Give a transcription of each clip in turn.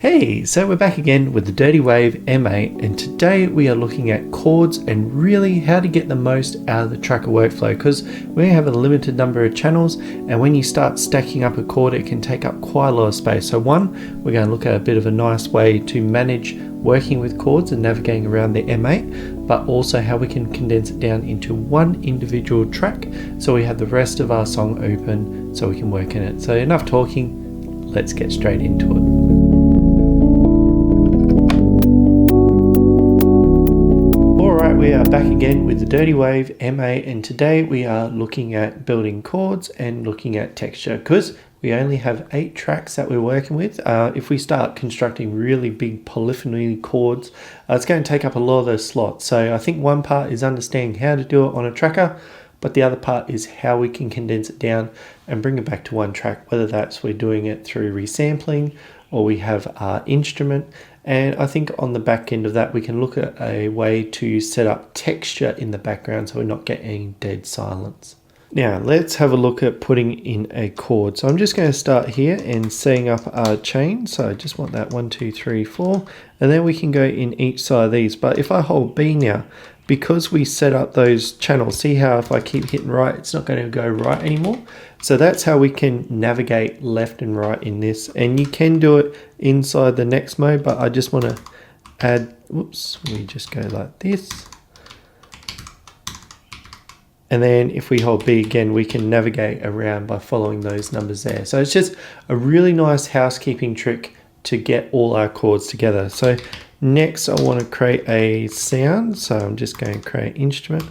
Hey, so we're back again with the Dirtywave M8, and today we are looking at chords and really how to get the most out of the tracker workflow, because we have a limited number of channels, and when you start stacking up a chord it can take up quite a lot of space. So one, we're going to look at a bit of a nice way to manage working with chords and navigating around the M8, but also how we can condense it down into one individual track so we have the rest of our song open so we can work in it. So enough talking, let's get straight into it. We are back again with the Dirtywave M8, and today we are looking at building chords and looking at texture, because we only have 8 tracks that we're working with. If we start constructing really big polyphony chords, it's going to take up a lot of those slots. So I think one part is understanding how to do it on a tracker, but the other part is how we can condense it down and bring it back to one track, whether that's we're doing it through resampling or we have our instrument. And I think on the back end of that, we can look at a way to set up texture in the background so we're not getting dead silence. Now let's have a look at putting in a chord. So I'm just going to start here and setting up our chain. So I just want that 1, 2, 3, 4, and then we can go in each side of these. But if I hold B now, because we set up those channels, see how if I keep hitting right, it's not going to go right anymore. So that's how we can navigate left and right in this. And you can do it inside the next mode, but I just want to add, whoops, we just go like this. And then if we hold B again, we can navigate around by following those numbers there. So it's just a really nice housekeeping trick to get all our chords together. So next I want to create a sound. So I'm just going to create instrument.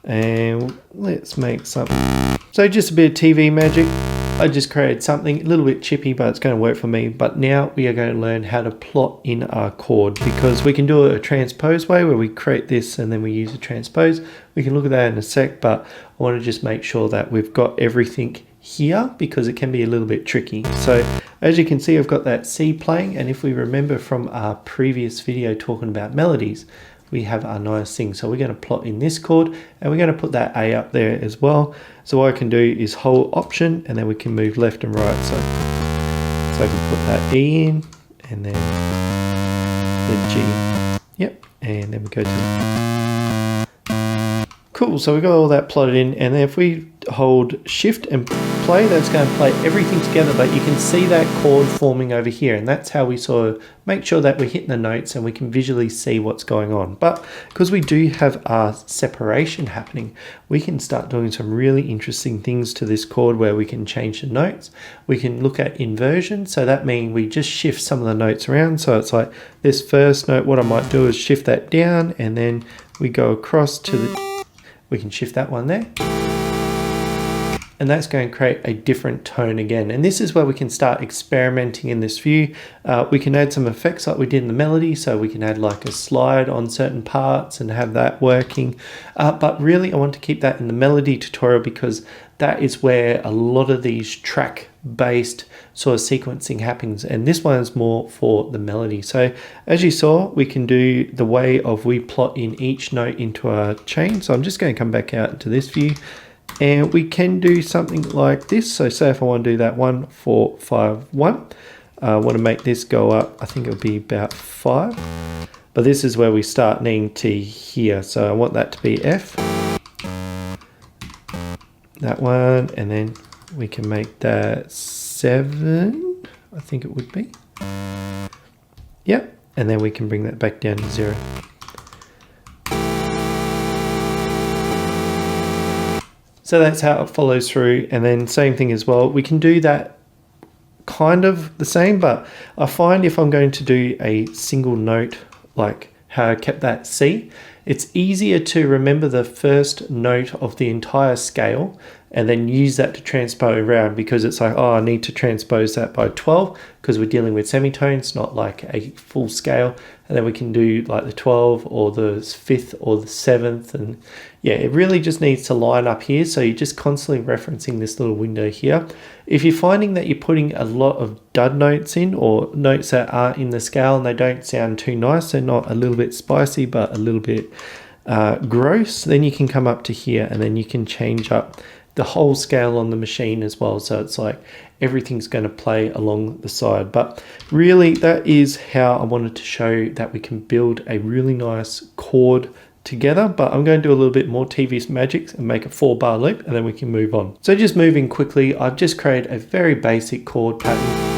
And let's make something. So just a bit of TV magic. I just created something a little bit chippy, but it's going to work for me. But now we are going to learn how to plot in our chord, because we can do it a transpose way where we create this and then we use a transpose. We can look at that in a sec, but I want to just make sure that we've got everything here because it can be a little bit tricky. So as you can see, I've got that C playing, and if we remember from our previous video talking about melodies, we have our nice thing. So we're going to plot in this chord and we're going to put that A up there as well. So what I can do is hold Option and then we can move left and right. So I can put that E in and then the G. Yep. And then we go to cool. So we got all that plotted in, and then if we hold Shift and play, that's going to play everything together, but you can see that chord forming over here, and that's how we sort of make sure that we're hitting the notes and we can visually see what's going on. But because we do have our separation happening, we can start doing some really interesting things to this chord where we can change the notes. We can look at inversion, so that means we just shift some of the notes around. So it's like this first note, what I might do is shift that down, and then we go across to the, we can shift that one there. And that's going to create a different tone again. And this is where we can start experimenting in this view. We can add some effects like we did in the melody. So we can add like a slide on certain parts and have that working. But really I want to keep that in the melody tutorial, because that is where a lot of these track-based sort of sequencing happens. And this one is more for the melody. So as you saw, we can do the way of we plot in each note into our chain. So I'm just going to come back out into this view. And we can do something like this. So say if I want to do that 1, 4, 5, 1, I want to make this go up, I think it'll be about 5. But this is where we start needing to hear. So I want that to be F. That one, and then we can make that 7, I think it would be. Yep, and then we can bring that back down to 0. So that's how it follows through, and then same thing as well. We can do that kind of the same, but I find if I'm going to do a single note, like how I kept that C, it's easier to remember the first note of the entire scale and then use that to transpose around, because it's like, oh, I need to transpose that by 12 because we're dealing with semitones, not like a full scale. And then we can do like the 12 or the 5th or the 7th. And yeah, it really just needs to line up here. So you're just constantly referencing this little window here. If you're finding that you're putting a lot of dud notes in, or notes that aren't in the scale and they don't sound too nice, they're not a little bit spicy, but a little bit gross, then you can come up to here and then you can change up the whole scale on the machine as well. So it's like everything's going to play along the side. But really, that is how I wanted to show that we can build a really nice chord together. But I'm going to do a little bit more TV magic and make a 4-bar loop, and then we can move on. So just moving quickly, I've just created a very basic chord pattern.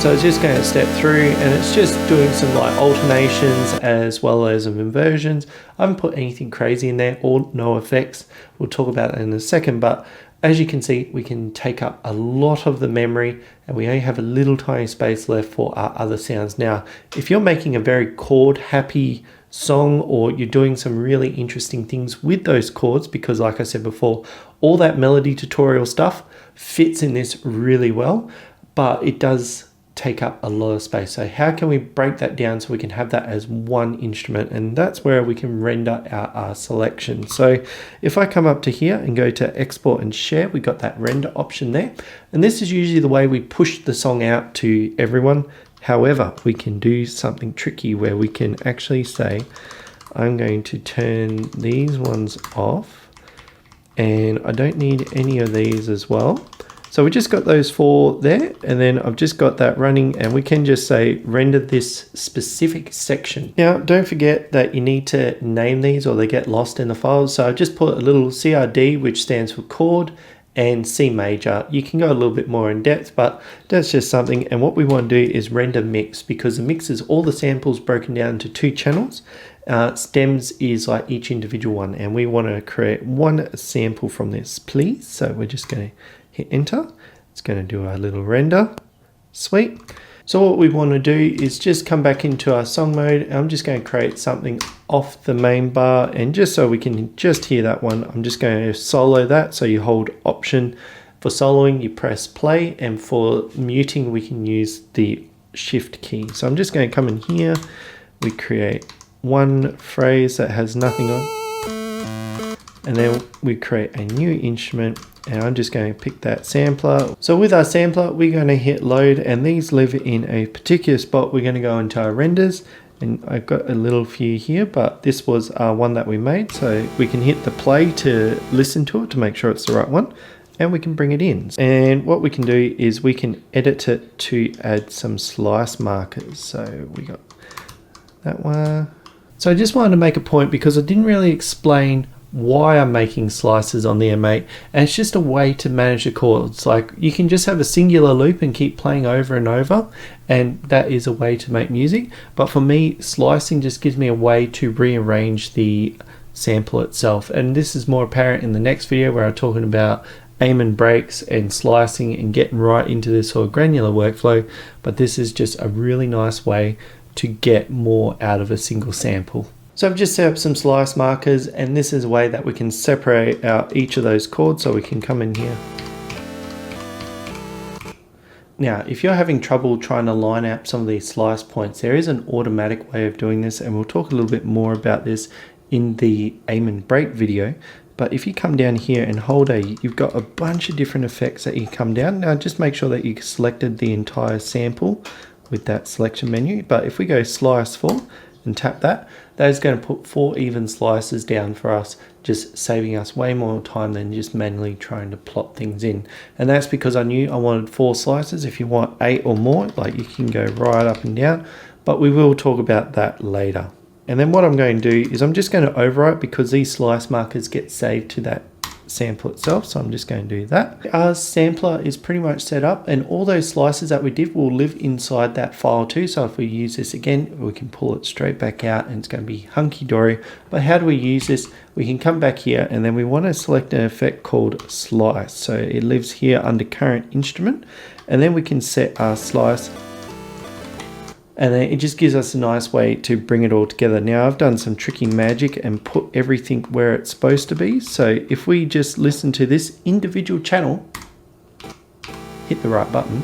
So it's just going to step through, and it's just doing some like alternations as well as some inversions. I haven't put anything crazy in there, or no effects. We'll talk about that in a second, but as you can see, we can take up a lot of the memory, and we only have a little tiny space left for our other sounds. Now, if you're making a very chord happy song, or you're doing some really interesting things with those chords, because like I said before, all that melody tutorial stuff fits in this really well, but it does take up a lot of space. So how can we break that down so we can have that as one instrument? And that's where we can render our selection. So if I come up to here and go to export and share, we got that render option there. And this is usually the way we push the song out to everyone. However, we can do something tricky where we can actually say, I'm going to turn these ones off, and I don't need any of these as well. So we just got those 4 there, and then I've just got that running, and we can just say render this specific section. Now, don't forget that you need to name these or they get lost in the files. So I've just put a little CRD, which stands for chord, and C major. You can go a little bit more in depth, but that's just something. And what we want to do is render mix, because the mix is all the samples broken down into 2 channels. Stems is like each individual one, and we want to create one sample from this, please. So we're just going to hit enter. It's going to do our little render. Sweet. So what we want to do is just come back into our song mode. I'm just going to create something off the main bar, and just so we can just hear that one, I'm just going to solo that. So you hold option for soloing, you press play, and for muting we can use the shift key. So I'm just going to come in here, we create one phrase that has nothing on, and then we create a new instrument, and I'm just going to pick that sampler. So with our sampler, we're going to hit load, and these live in a particular spot. We're going to go into our renders, and I've got a little few here, but this was one that we made. So we can hit the play to listen to it to make sure it's the right one, and we can bring it in. And what we can do is we can edit it to add some slice markers. So we got that one. So I just wanted to make a point, because I didn't really explain why I'm making slices on the M8, and it's just a way to manage the chords. Like, you can just have a singular loop and keep playing over and over, and that is a way to make music. But for me, slicing just gives me a way to rearrange the sample itself, and this is more apparent in the next video where I'm talking about aim and breaks and slicing and getting right into this sort of granular workflow. But this is just a really nice way to get more out of a single sample. So I've just set up some slice markers, and this is a way that we can separate out each of those chords. So we can come in here. Now, if you're having trouble trying to line up some of these slice points, there is an automatic way of doing this, and we'll talk a little bit more about this in the aim and break video. But if you come down here and hold A, you've got a bunch of different effects that you come down. Now just make sure that you selected the entire sample with that selection menu. But if we go slice 4 and tap that, that is going to put 4 even slices down for us, just saving us way more time than just manually trying to plot things in. And that's because I knew I wanted 4 slices. If you want 8 or more, like, you can go right up and down, but we will talk about that later. And then what I'm going to do is I'm just going to overwrite, because these slice markers get saved to that sample itself. So I'm just going to do that. Our sampler is pretty much set up, and all those slices that we did will live inside that file too. So if we use this again, we can pull it straight back out, and it's going to be hunky-dory. But how do we use this? We can come back here, and then we want to select an effect called slice. So it lives here under current instrument, and then we can set our slice, and then it just gives us a nice way to bring it all together. Now I've done some tricky magic and put everything where it's supposed to be. So if we just listen to this individual channel, hit the right button,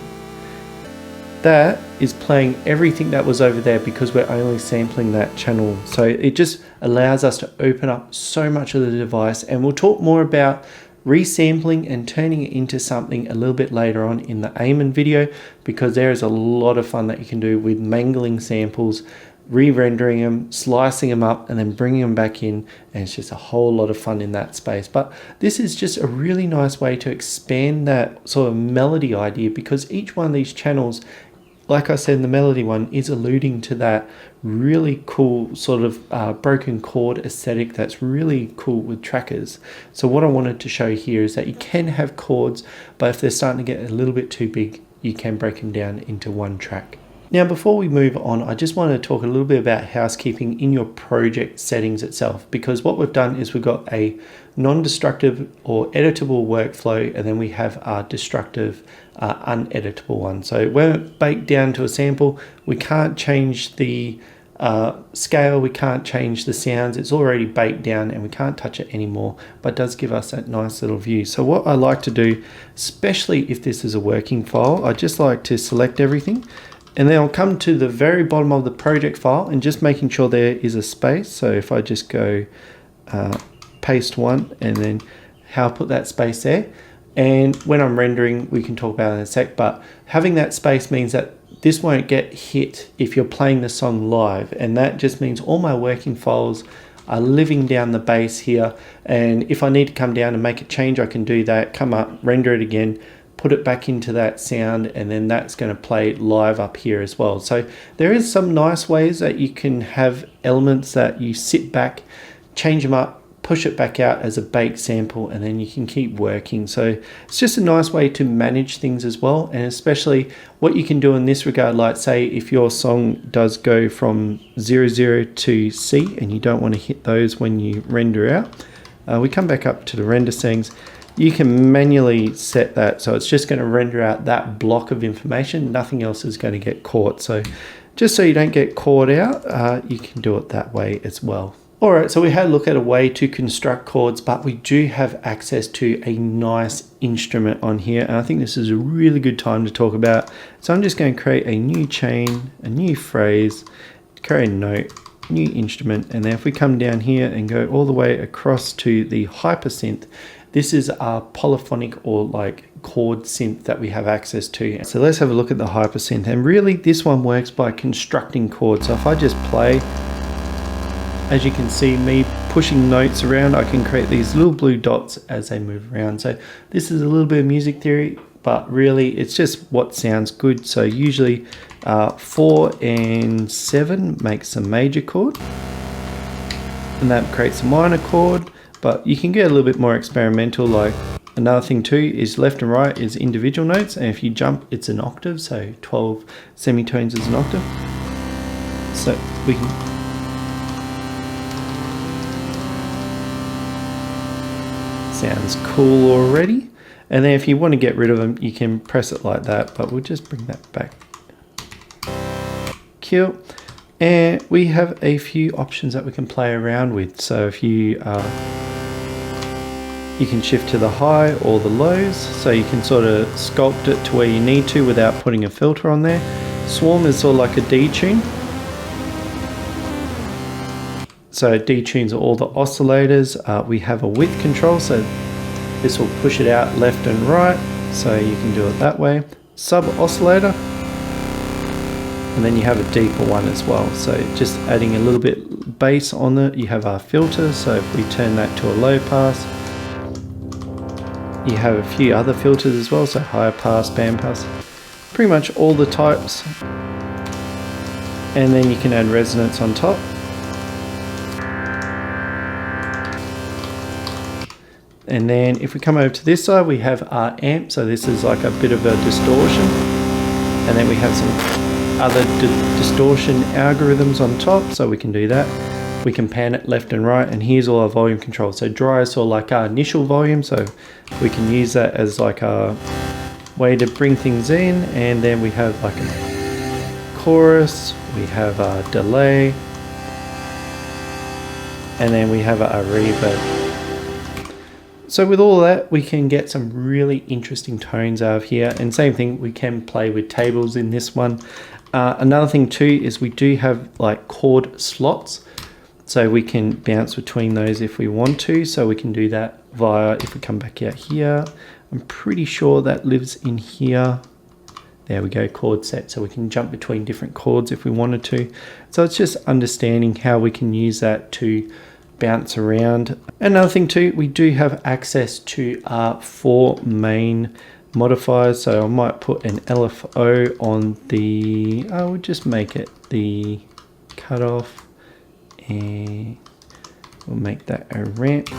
that is playing everything that was over there, because we're only sampling that channel. So it just allows us to open up so much of the device, and we'll talk more about resampling and turning it into something a little bit later on in the Amen video, because there is a lot of fun that you can do with mangling samples re-rendering them, slicing them up, and then bringing them back in, and it's just a whole lot of fun in that space. But this is just a really nice way to expand that sort of melody idea, because each one of these channels, like I said in the melody one, is alluding to that really cool sort of broken chord aesthetic that's really cool with trackers. So what I wanted to show here is that you can have chords, but if they're starting to get a little bit too big, you can break them down into one track. Now, before we move on, I just want to talk a little bit about housekeeping in your project settings itself, because what we've done is we've got a non-destructive or editable workflow, and then we have our destructive uneditable one. So when it's baked down to a sample, we can't change the scale, we can't change the sounds, it's already baked down and we can't touch it anymore, but it does give us that nice little view. So what I like to do, especially if this is a working file, I just like to select everything, and then I'll come to the very bottom of the project file and just making sure there is a space. So if I just go paste one, and then how I put that space there, and when I'm rendering, we can talk about it in a sec, but having that space means that this won't get hit if you're playing the song live, and that just means all my working files are living down the bass here, and if I need to come down and make a change, I can do that, come up, render it again, put it back into that sound, and then that's going to play live up here as well. So there is some nice ways that you can have elements that you sit back, change them up, push it back out as a baked sample, and then you can keep working. So it's just a nice way to manage things as well, and especially what you can do in this regard, like say if your song does go from 0 to C and you don't want to hit those when you render out, we come back up to the render settings. You can manually set that, so it's just going to render out that block of information. Nothing else is going to get caught. So just so you don't get caught out, you can do it that way as well. Alright, so we had a look at a way to construct chords, but we do have access to a nice instrument on here, and I think this is a really good time to talk about. So I'm just going to create a new chain, a new phrase, create a note, new instrument, and then if we come down here and go all the way across to the Hypersynth, this is our polyphonic or like chord synth that we have access to. So let's have a look at the Hypersynth, and really this one works by constructing chords. So if I just play, as you can see me pushing notes around, I can create these little blue dots as they move around. So this is a little bit of music theory, but really it's just what sounds good. So usually 4 and 7 makes a major chord, and that creates a minor chord. But you can get a little bit more experimental. Like another thing too is left and right is individual notes, and if you jump, it's an octave. So 12 semitones is an octave. So we can sounds cool already. And then if you want to get rid of them, you can press it like that, but we'll just bring that back. Cool. And we have a few options that we can play around with. So if you can shift to the high or the lows, so you can sort of sculpt it to where you need to without putting a filter on there. Swarm is sort of like a detune. So it detunes all the oscillators. We have a width control, so this will push it out left and right, so you can do it that way. Sub oscillator, and then you have a deeper one as well. So just adding a little bit bass on it. You have our filter, so if we turn that to a low pass, you have a few other filters as well, so higher pass, band pass, pretty much all the types. And then you can add resonance on top. And then if we come over to this side, we have our amp, so this is like a bit of a distortion. And then we have some other distortion algorithms on top, so we can do that. We can pan it left and right, and here's all our volume control. So dry is sort of like our initial volume, so we can use that as like a way to bring things in. And then we have like a chorus, we have a delay, and then we have a reverb. So with all that, we can get some really interesting tones out of here. And same thing, we can play with tables in this one. Another thing too is we do have like chord slots. So we can bounce between those if we want to. So we can do that via, if we come back out here, I'm pretty sure that lives in here. There we go, chord set, so we can jump between different chords if we wanted to. So it's just understanding how we can use that to bounce around. Another thing too, we do have access to our 4 main modifiers, so I might put an LFO on the, I would just make it the cutoff, and we'll make that a ramp.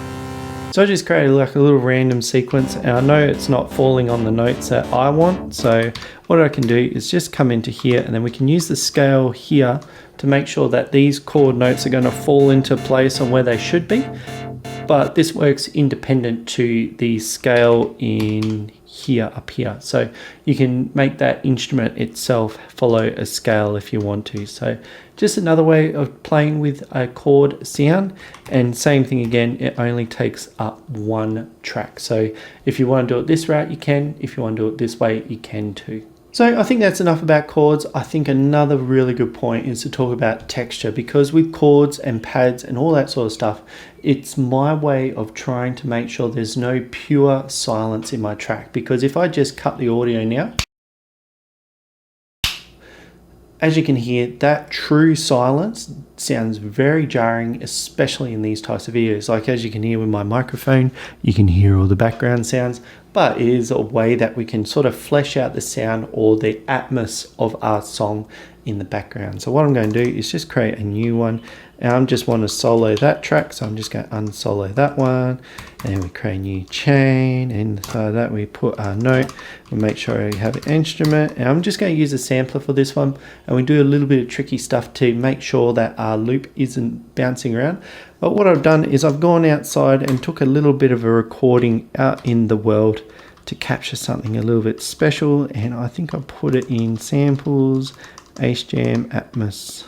So I just created like a little random sequence, and I know it's not falling on the notes that I want, so what I can do is just come into here, and then we can use the scale here to make sure that these chord notes are going to fall into place on where they should be. But this works independent to the scale in here, up here. So you can make that instrument itself follow a scale if you want to. So just another way of playing with a chord sound. And same thing again, it only takes up 1 track. So if you want to do it this route, you can. If you want to do it this way, you can too. So I think that's enough about chords. I think another really good point is to talk about texture, because with chords and pads and all that sort of stuff, it's my way of trying to make sure there's no pure silence in my track. Because if I just cut the audio now, as you can hear, that true silence sounds very jarring, especially in these types of videos. Like as you can hear with my microphone, you can hear all the background sounds, but it is a way that we can sort of flesh out the sound or the atmosphere of our song in the background. So what I'm going to do is just create a new one, and I just want to solo that track, so I'm just going to unsolo that one, and then we create a new chain, and so that we put our note, we make sure we have an instrument, and I'm just going to use a sampler for this one, and we do a little bit of tricky stuff to make sure that our loop isn't bouncing around. But what I've done is I've gone outside and took a little bit of a recording out in the world to capture something a little bit special, and I think I put it in samples, HJM Atmos.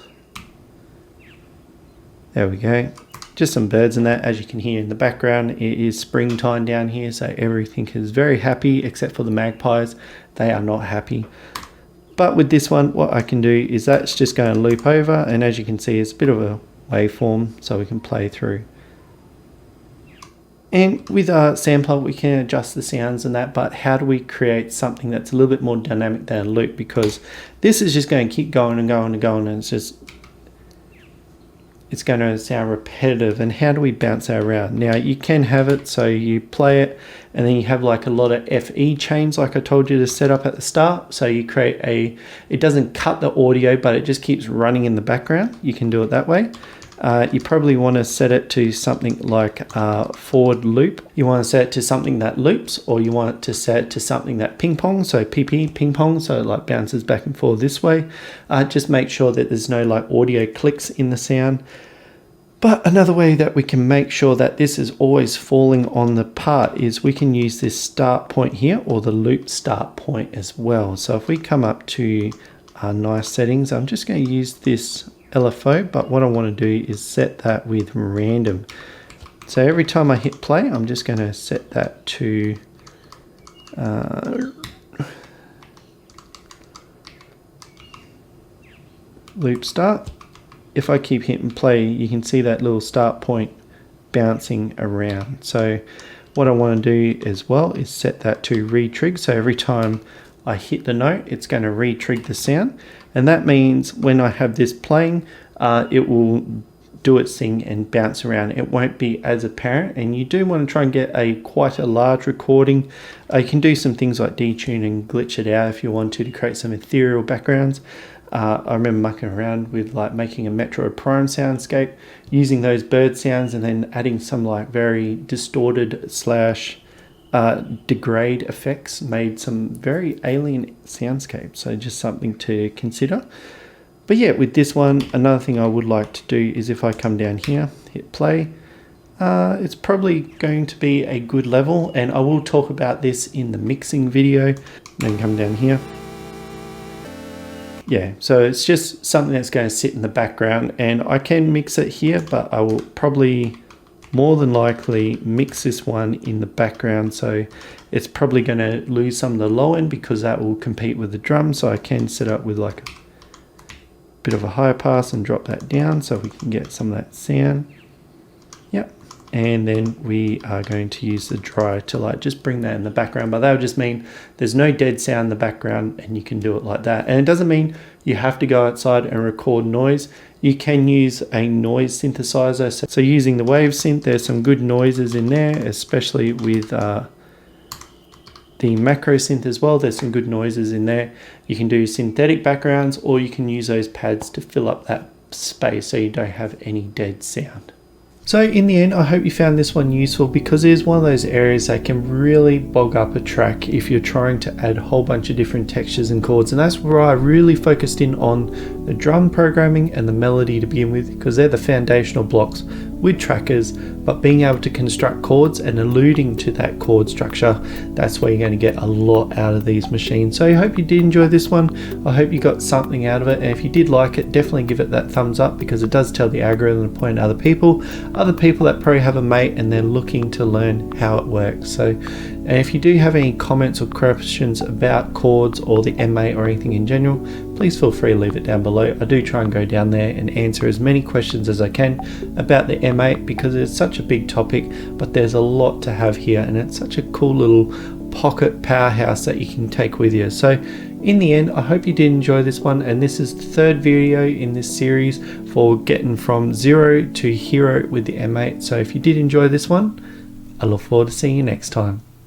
There we go. Just some birds in that. As you can hear in the background, it is springtime down here, so everything is very happy except for the magpies. They are not happy. But with this one, what I can do is that's just going to loop over, and as you can see, it's a bit of a waveform, so we can play through. And with our sampler, we can adjust the sounds and that, but how do we create something that's a little bit more dynamic than a loop? Because this is just going to keep going and going and going, and it's going to sound repetitive. And how do we bounce that around? Now you can have it so you play it, and then you have like a lot of FE chains like I told you to set up at the start. So you create it doesn't cut the audio, but it just keeps running in the background. You can do it that way. You probably want to set it to something like forward loop. You want to set it to something that loops, or you want it to set it to something that ping pong, so PP ping pong, so it like bounces back and forth this way. Just make sure that there's no like audio clicks in the sound. But another way that we can make sure that this is always falling on the part is we can use this start point here, or the loop start point as well. So if we come up to our nice settings, I'm just going to use this LFO, but what I want to do is set that with random. So every time I hit play, I'm just going to set that to loop start. If I keep hitting play, you can see that little start point bouncing around. So what I want to do as well is set that to re-trig. So every time I hit the note, it's going to re-trig the sound. And that means when I have this playing, it will do its thing and bounce around. It won't be as apparent, and you do want to try and get quite a large recording. You can do some things like detune and glitch it out if you want to create some ethereal backgrounds. I remember mucking around with like making a Metro Prime soundscape, using those bird sounds and then adding some like very distorted / degrade effects, made some very alien soundscapes. So just something to consider. But yeah, with this one, another thing I would like to do is if I come down here, hit play, it's probably going to be a good level, and I will talk about this in the mixing video. Then come down here. Yeah, so it's just something that's going to sit in the background, and I can mix it here, but I will probably more than likely mix this one in the background. So it's probably going to lose some of the low end because that will compete with the drum. So I can set up with like a bit of a high pass and drop that down so we can get some of that sound. Yep. and then we are going to use the dry to like just bring that in the background, but that would just mean there's no dead sound in the background and you can do it like that. And it doesn't mean you have to go outside and record noise. You can use a noise synthesizer. So using the wave synth, there's some good noises in there, especially with the macro synth as well. There's some good noises in there. You can do synthetic backgrounds, or you can use those pads to fill up that space so you don't have any dead sound. So in the end, I hope you found this one useful, because it is one of those areas that can really bog up a track if you're trying to add a whole bunch of different textures and chords. And that's where I really focused in on the drum programming and the melody to begin with, because they're the foundational blocks with trackers. But being able to construct chords and alluding to that chord structure, that's where you're going to get a lot out of these machines. So I hope you did enjoy this one. I hope you got something out of it, and if you did like it, definitely give it that thumbs up, because it does tell the algorithm to point to other people that probably have a mate and they're looking to learn how it works. So, and if you do have any comments or questions about chords or the M8 or anything in general, please feel free to leave it down below. I do try and go down there and answer as many questions as I can about the M8, because it's such a big topic, but there's a lot to have here, and it's such a cool little pocket powerhouse that you can take with you. So in the end, I hope you did enjoy this one, and this is the third video in this series for getting from zero to hero with the M8. So if you did enjoy this one, I look forward to seeing you next time.